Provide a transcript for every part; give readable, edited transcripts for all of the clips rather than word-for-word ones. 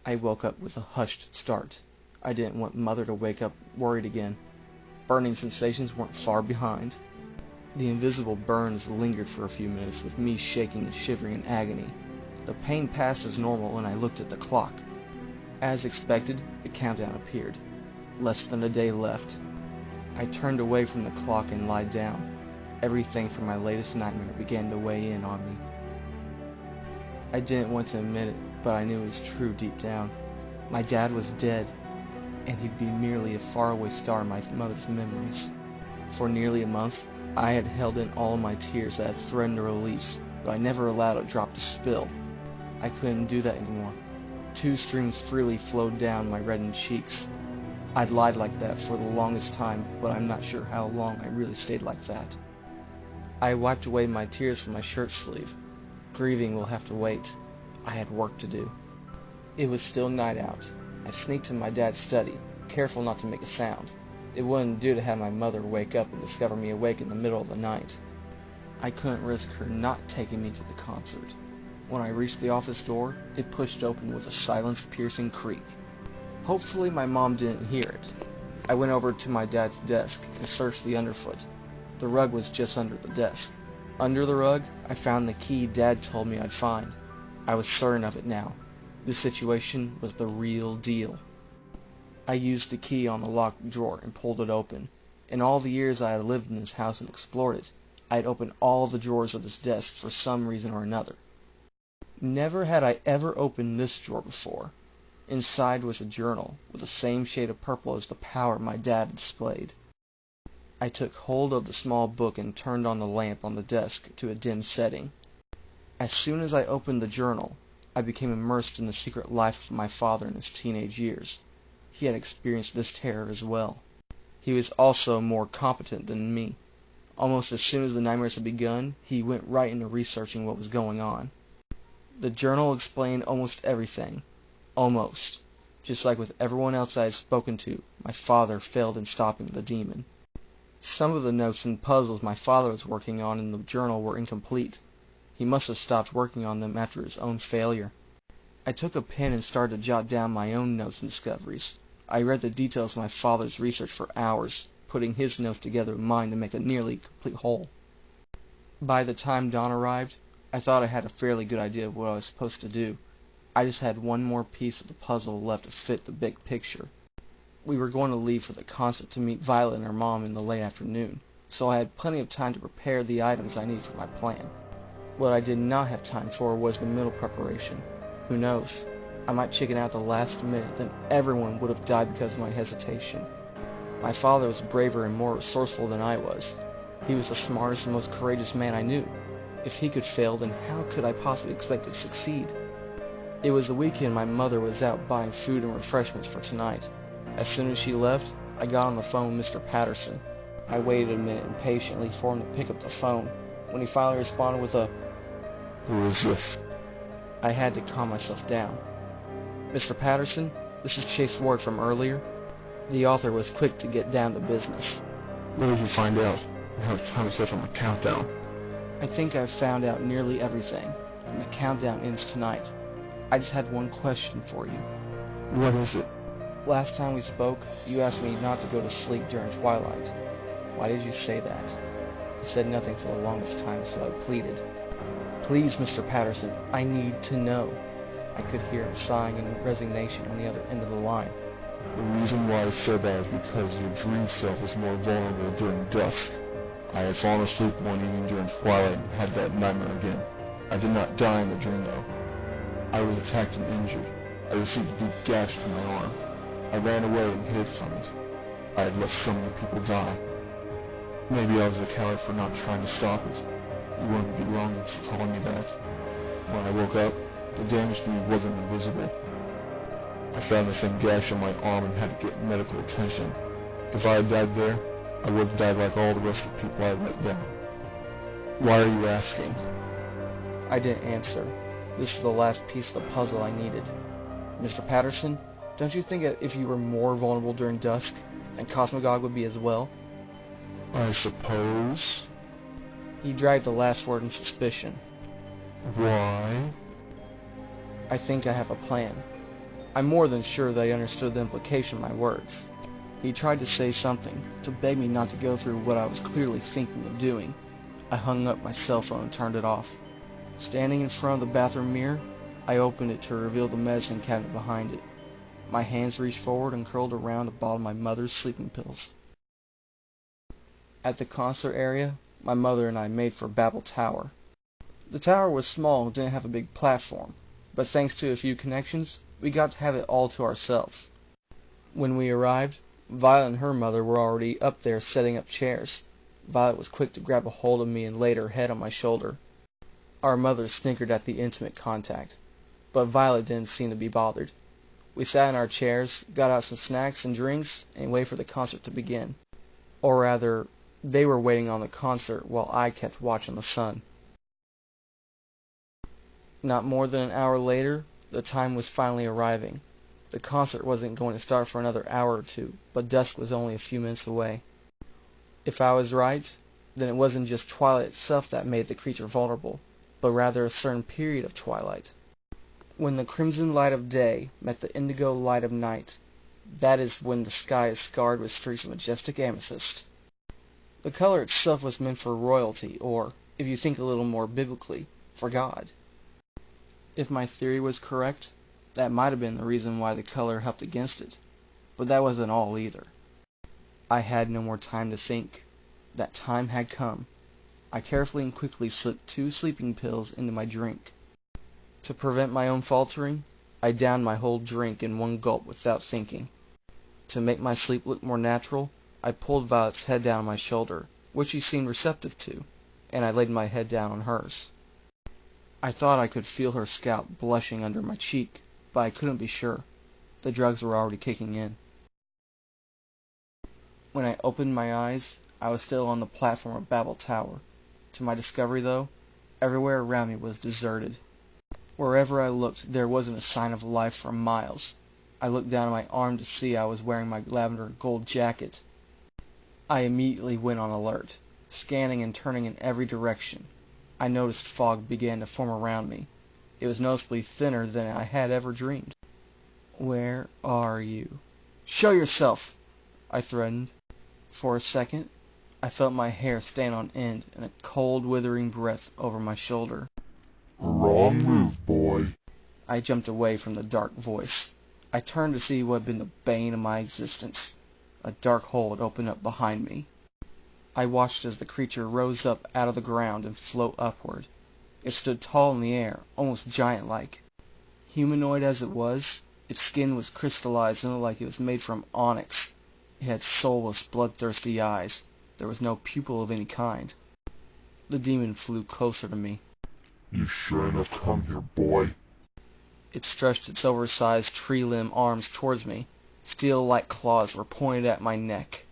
I woke up with a hushed start. I didn't want Mother to wake up worried again. Burning sensations weren't far behind. The invisible burns lingered for a few minutes, with me shaking and shivering in agony. The pain passed as normal, and I looked at the clock. As expected, the countdown appeared. Less than a day left. I turned away from the clock and lied down. Everything from my latest nightmare began to weigh in on me. I didn't want to admit it, but I knew it was true deep down. My dad was dead, and he'd be merely a faraway star in my mother's memories. For nearly a month, I had held in all my tears that had threatened to release, but I never allowed a drop to spill. I couldn't do that anymore. 2 streams freely flowed down my reddened cheeks. I'd lied like that for the longest time, but I'm not sure how long I really stayed like that. I wiped away my tears from my shirt sleeve. Grieving will have to wait. I had work to do. It was still night out. I sneaked in my dad's study, careful not to make a sound. It wouldn't do to have my mother wake up and discover me awake in the middle of the night. I couldn't risk her not taking me to the concert. When I reached the office door, it pushed open with a silenced, piercing creak. Hopefully my mom didn't hear it. I went over to my dad's desk and searched the underfoot. The rug was just under the desk. Under the rug, I found the key Dad told me I'd find. I was certain of it now. This situation was the real deal. I used the key on the locked drawer and pulled it open. In all the years I had lived in this house and explored it, I had opened all the drawers of this desk for some reason or another. Never had I ever opened this drawer before. Inside was a journal with the same shade of purple as the power my dad had displayed. I took hold of the small book and turned on the lamp on the desk to a dim setting. As soon as I opened the journal, I became immersed in the secret life of my father in his teenage years. He had experienced this terror as well. He was also more competent than me. Almost as soon as the nightmares had begun, he went right into researching what was going on. The journal explained almost everything. Almost. Just like with everyone else I had spoken to, my father failed in stopping the demon. Some of the notes and puzzles my father was working on in the journal were incomplete. He must have stopped working on them after his own failure. I took a pen and started to jot down my own notes and discoveries. I read the details of my father's research for hours, putting his notes together with mine to make a nearly complete whole. By the time dawn arrived, I thought I had a fairly good idea of what I was supposed to do. I just had one more piece of the puzzle left to fit the big picture. We were going to leave for the concert to meet Violet and her mom in the late afternoon, so I had plenty of time to prepare the items I needed for my plan. What I did not have time for was the middle preparation. Who knows? I might chicken out at the last minute, then everyone would have died because of my hesitation. My father was braver and more resourceful than I was. He was the smartest and most courageous man I knew. If he could fail, then how could I possibly expect to succeed? It was the weekend. My mother was out buying food and refreshments for tonight. As soon as she left, I got on the phone with Mr. Patterson. I waited a minute impatiently for him to pick up the phone. When he finally responded with a, "Who is this?" I had to calm myself down. "Mr. Patterson, this is Chase Ward from earlier." The author was quick to get down to business. "What did you find out? And how much time is left on the countdown?" "I think I've found out nearly everything, and the countdown ends tonight. I just had one question for you." "What is it?" "Last time we spoke, you asked me not to go to sleep during twilight. Why did you say that?" I said nothing for the longest time, so I pleaded. "Please, Mr. Patterson, I need to know." I could hear him sighing in resignation on the other end of the line. "The reason why I said that is because your dream self is more vulnerable during dusk. I had fallen asleep one evening during twilight and had that nightmare again. I did not die in the dream, though. I was attacked and injured. I received a deep gash to my arm. I ran away and hid from it. I had let so many people die. Maybe I was a coward for not trying to stop it. You wouldn't be wrong in calling me that. When I woke up, the damage to me wasn't invisible. I found the same gash on my arm and had to get medical attention. If I had died there, I would have died like all the rest of the people I let down. Why are you asking?" I didn't answer. This was the last piece of the puzzle I needed. "Mr. Patterson, don't you think that if you were more vulnerable during dusk, then Cosmogog would be as well?" "I suppose." He dragged the last word in suspicion. "Why?" "I think I have a plan. I'm more than sure that he understood the implication of my words. He tried to say something, to beg me not to go through what I was clearly thinking of doing. I hung up my cell phone and turned it off. Standing in front of the bathroom mirror, I opened it to reveal the medicine cabinet behind it. My hands reached forward and curled around a bottle of my mother's sleeping pills. At the concert area, my mother and I made for Babel Tower. The tower was small and didn't have a big platform, but thanks to a few connections, we got to have it all to ourselves. When we arrived, Violet and her mother were already up there setting up chairs. Violet was quick to grab a hold of me and laid her head on my shoulder. Our mother snickered at the intimate contact, but Violet didn't seem to be bothered. We sat in our chairs, got out some snacks and drinks, and waited for the concert to begin. Or rather, they were waiting on the concert while I kept watching the sun. Not more than an hour later, the time was finally arriving. The concert wasn't going to start for another hour or two, but dusk was only a few minutes away. If I was right, then it wasn't just twilight itself that made the creature vulnerable, but rather a certain period of twilight. When the crimson light of day met the indigo light of night, that is when the sky is scarred with streaks of majestic amethyst. The color itself was meant for royalty, or, if you think a little more biblically, for God. If my theory was correct, that might have been the reason why the color helped against it, but that wasn't all either. I had no more time to think. That time had come. I carefully and quickly slipped 2 sleeping pills into my drink. To prevent my own faltering, I downed my whole drink in one gulp without thinking. To make my sleep look more natural, I pulled Violet's head down on my shoulder, which she seemed receptive to, and I laid my head down on hers. I thought I could feel her scalp blushing under my cheek, but I couldn't be sure. The drugs were already kicking in. When I opened my eyes, I was still on the platform of Babel Tower. To my discovery, though, everywhere around me was deserted. Wherever I looked, there wasn't a sign of life for miles. I looked down at my arm to see I was wearing my lavender gold jacket. I immediately went on alert, scanning and turning in every direction. I noticed fog began to form around me. It was noticeably thinner than I had ever dreamed. "Where are you?" "Show yourself!" I threatened. For a second, I felt my hair stand on end and a cold, withering breath over my shoulder. Wrong move, boy. I jumped away from the dark voice. I turned to see what had been the bane of my existence. A dark hole had opened up behind me. I watched as the creature rose up out of the ground and float upward. It stood tall in the air, almost giant-like. Humanoid as it was, its skin was crystallized and looked like it was made from onyx. It had soulless, bloodthirsty eyes. There was no pupil of any kind. The demon flew closer to me. You sure enough come here, boy. It stretched its oversized tree-limb arms towards me. Steel-like claws were pointed at my neck.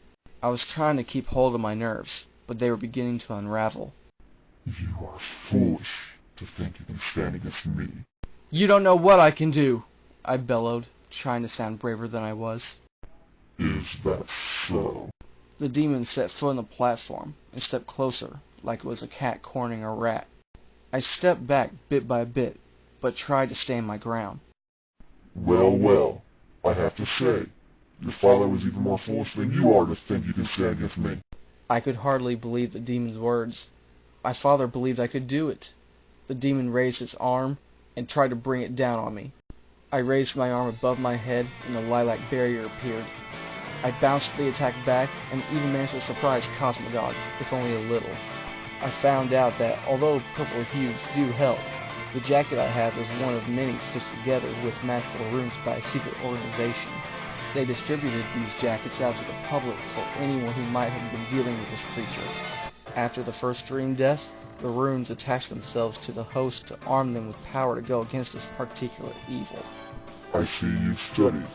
I was trying to keep hold of my nerves, but they were beginning to unravel. You are foolish to think you can stand against me. "You don't know what I can do!" I bellowed, trying to sound braver than I was. Is that so? The demon set foot on the platform and stepped closer, like it was a cat cornering a rat. I stepped back bit by bit, but tried to stand my ground. Well, I have to say, your father was even more foolish than you are to think you can stand against me. I could hardly believe the demon's words. My father believed I could do it. The demon raised its arm and tried to bring it down on me. I raised my arm above my head and the lilac barrier appeared. I bounced the attack back and even managed to surprise Cosmogod, if only a little. I found out that, although purple hues do help, the jacket I had was one of many stitched together with magical runes by a secret organization. They distributed these jackets out to the public for anyone who might have been dealing with this creature. After the first dream death, the runes attached themselves to the host to arm them with power to go against this particular evil. I see you've studied.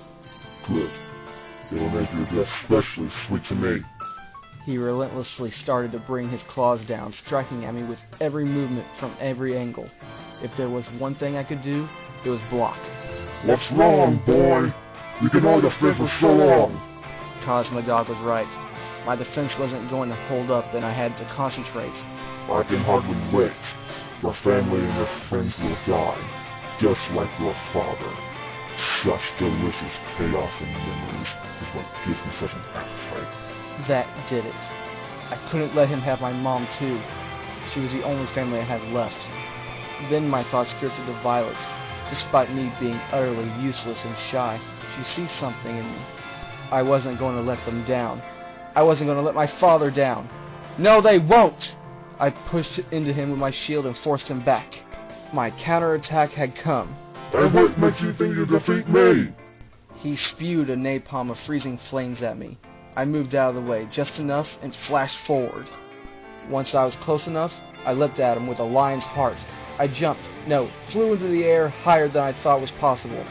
Good. It'll make your death especially sweet to me. He relentlessly started to bring his claws down, striking at me with every movement from every angle. If there was one thing I could do, it was block. What's wrong, boy? You can only defend for so long. Cosmogod was right. My defense wasn't going to hold up and I had to concentrate. I can hardly wait. Your family and your friends will die, just like your father. Such delicious chaos and memories is what gives me such an appetite. That did it. I couldn't let him have my mom too. She was the only family I had left. Then my thoughts drifted to Violet. Despite me being utterly useless and shy, she sees something in me. I wasn't going to let them down. I wasn't going to let my father down. No, they won't! I pushed into him with my shield and forced him back. My counterattack had come. And what makes you think you defeat me? He spewed a napalm of freezing flames at me. I moved out of the way just enough and flashed forward. Once I was close enough, I leapt at him with a lion's heart. I flew into the air higher than I thought was possible.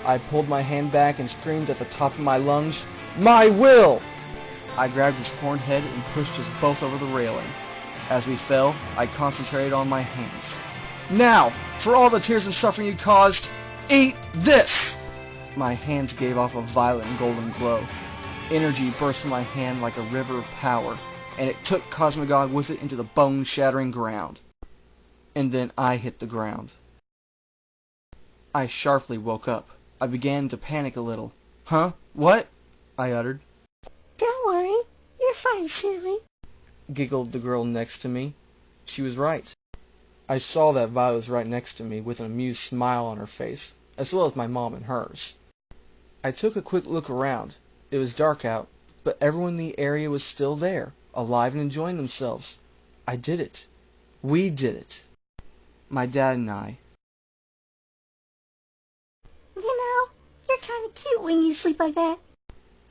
I pulled my hand back and screamed at the top of my lungs, "My will!" I grabbed his horned head and pushed us both over the railing. As we fell, I concentrated on my hands. "Now, for all the tears and suffering you caused, eat this!" My hands gave off a violet and golden glow. Energy burst from my hand like a river of power, and it took Cosmogod with it into the bone-shattering ground. And then I hit the ground. I sharply woke up. I began to panic a little. "Huh? What?" I uttered. Don't worry, you're fine, silly, Giggled the girl next to me. She was right. I saw that Violet was right next to me with an amused smile on her face, as well as my mom and hers. I took a quick look around. It was dark out, but everyone in the area was still there, alive and enjoying themselves. I did it. We did it. My dad and I. You know, you're kind of cute when you sleep like that.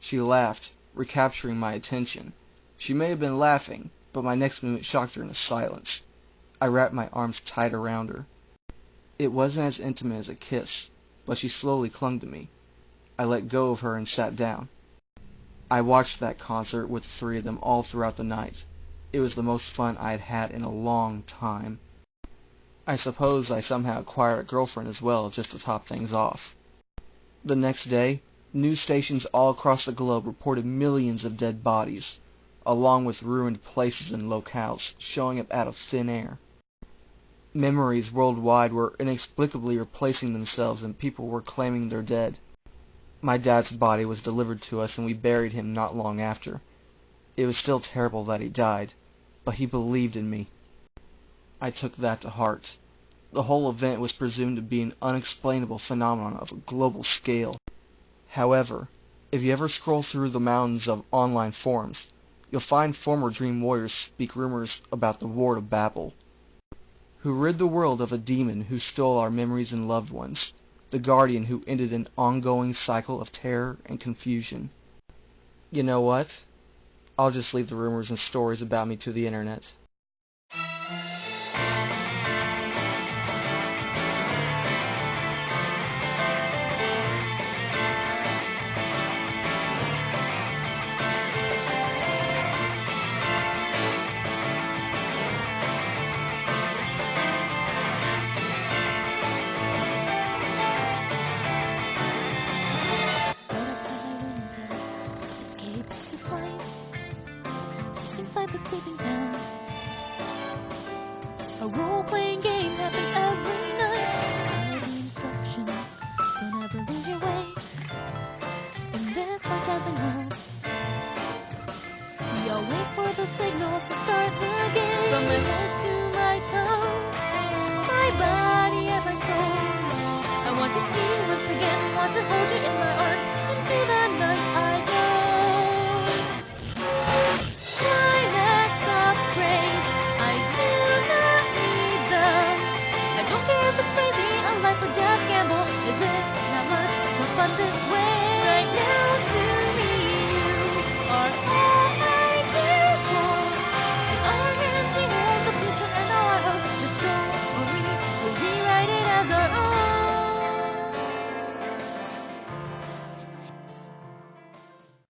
She laughed, recapturing my attention. She may have been laughing, but my next movement shocked her into silence. I wrapped my arms tight around her. It wasn't as intimate as a kiss, but she slowly clung to me. I let go of her and sat down. I watched that concert with the three of them all throughout the night. It was the most fun I had had in a long time. I suppose I somehow acquired a girlfriend as well, just to top things off. The next day, news stations all across the globe reported millions of dead bodies, along with ruined places and locales showing up out of thin air. Memories worldwide were inexplicably replacing themselves and people were claiming they're dead. My dad's body was delivered to us and we buried him not long after. It was still terrible that he died, but he believed in me. I took that to heart. The whole event was presumed to be an unexplainable phenomenon of a global scale. However, if you ever scroll through the mountains of online forums, you'll find former Dream Warriors speak rumors about the Ward of Babel, who rid the world of a demon who stole our memories and loved ones, the guardian who ended an ongoing cycle of terror and confusion. You know what? I'll just leave the rumors and stories about me to the internet. Inside the sleeping town, a role-playing game happens every night. Follow the instructions, don't ever lose your way in this part dazzling world. We all wait for the signal to start the game. From my head to my toes, my body and my soul, I want to see you once again, want to hold you in my arms. Into the night I go. If it's crazy, a life or death gamble, is it not much more fun this way?